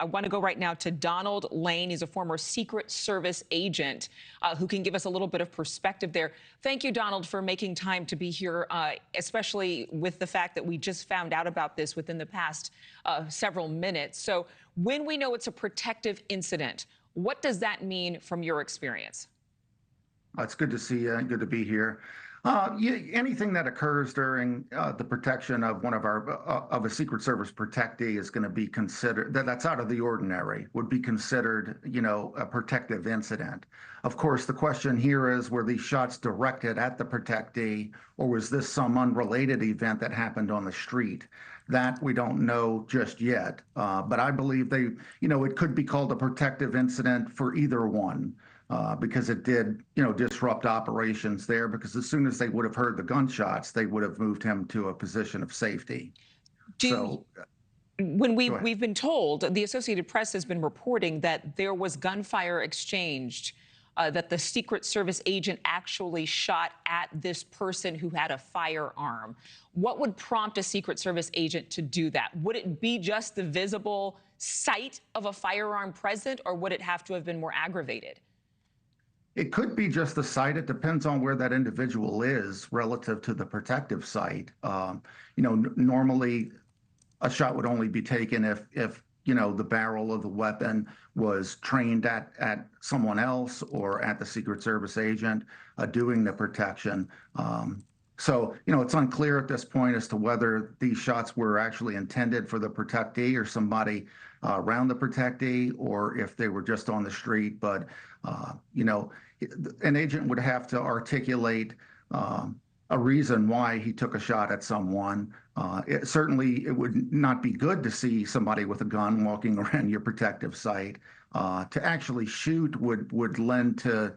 I want to go right now to Donald Lane. He's a former Secret Service agent who can give us a little bit of perspective there. Thank you, Donald, for making time to be here, especially with the fact that we just found out about this within the past several minutes. So when we know it's a protective incident, what does that mean from your experience? It's good to see you. Good to be here. Anything that occurs during the protection of one of our of a Secret Service protectee is going to be considered that's out of the ordinary. Would be considered, a protective incident. Of course, the question here is: were these shots directed at the protectee, or was this some unrelated event that happened on the street? That we don't know just yet. But I believe it could be called a protective incident for either one. Because it did, disrupt operations there, because as soon as they would have heard the gunshots, they would have moved him to a position of safety. When we've been told, the Associated Press has been reporting that there was gunfire exchanged, that the Secret Service agent actually shot at this person who had a firearm. What would prompt a Secret Service agent to do that? Would it be just the visible sight of a firearm present, or would it have to have been more aggravated? It could be just the site. It depends on where that individual is relative to the protective site. Normally a shot would only be taken if the barrel of the weapon was trained at someone else or at the Secret Service agent doing the protection. So, it's unclear at this point as to whether these shots were actually intended for the protectee or somebody around the protectee, or if they were just on the street. But, an agent would have to articulate a reason why he took a shot at someone. It would not be good to see somebody with a gun walking around your protective site. To actually shoot would lend to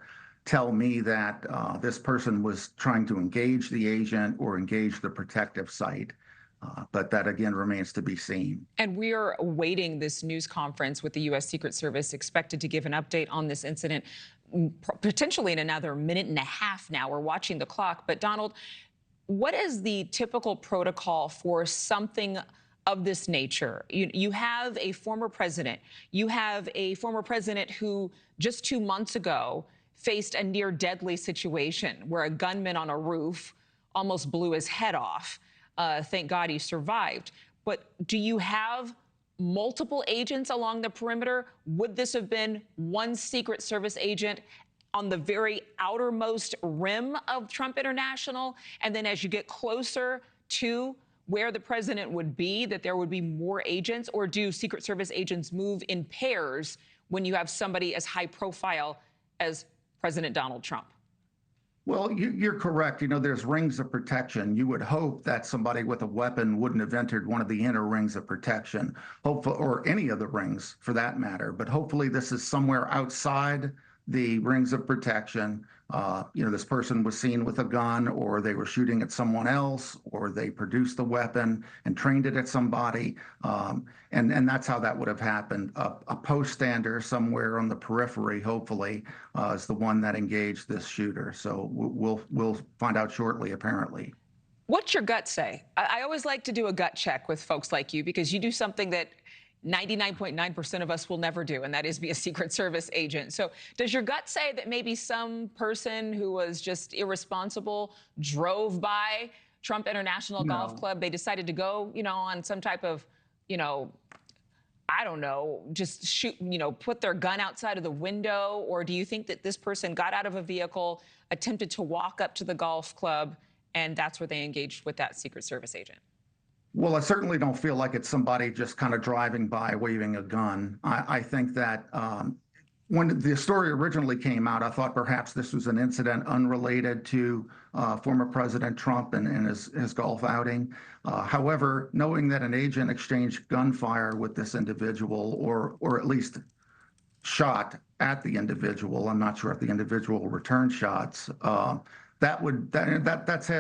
tell me that this person was trying to engage the agent or engage the protective site. But that, again, remains to be seen. And we are awaiting this news conference with the U.S. Secret Service, expected to give an update on this incident, potentially in another minute and a half now. We're watching the clock. But, Donald, what is the typical protocol for something of this nature? You have a former president. You have a former president who just 2 months ago faced a near deadly situation where a gunman on a roof almost blew his head off. Thank God he survived. But do you have multiple agents along the perimeter? Would this have been one Secret Service agent on the very outermost rim of Trump International? And then as you get closer to where the president would be, that there would be more agents? Or do Secret Service agents move in pairs when you have somebody as high profile as President Donald Trump? Well, you're correct. There's rings of protection. You would hope that somebody with a weapon wouldn't have entered one of the inner rings of protection, hopefully, or any of the rings for that matter. But hopefully this is somewhere outside the rings of protection. This person was seen with a gun, or they were shooting at someone else, or they produced the weapon and trained it at somebody. And that's how that would have happened. A post stander somewhere on the periphery, hopefully, is the one that engaged this shooter. So we'll find out shortly, apparently. What's your gut say? I always like to do a gut check with folks like you, because you do something that 99.9% of us will never do, and that is be a Secret Service agent. So does your gut say that maybe some person who was just irresponsible drove by Trump International Golf Club? They decided to go, on some type of, I don't know, just shoot, put their gun outside of the window? Or do you think that this person got out of a vehicle, attempted to walk up to the golf club, and that's where they engaged with that Secret Service agent? Well, I certainly don't feel like it's somebody just kind of driving by waving a gun. I think that when the story originally came out, I thought perhaps this was an incident unrelated to former President Trump and his golf outing. However, knowing that an agent exchanged gunfire with this individual, or at least shot at the individual, I'm not sure if the individual returned shots, that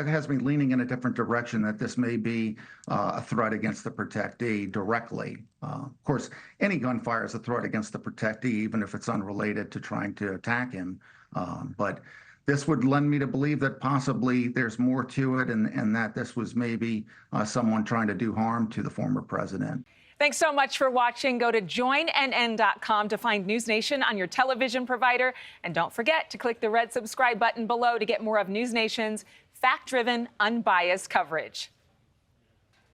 has me leaning in a different direction, that this may be a threat against the protectee directly. Of course, any gunfire is a threat against the protectee, even if it's unrelated to trying to attack him. But this would lend me to believe that possibly there's more to it, and that this was maybe someone trying to do harm to the former president. Thanks so much for watching. Go to joinnn.com to find News Nation on your television provider. And don't forget to click the red subscribe button below to get more of News Nation's fact-driven, unbiased coverage.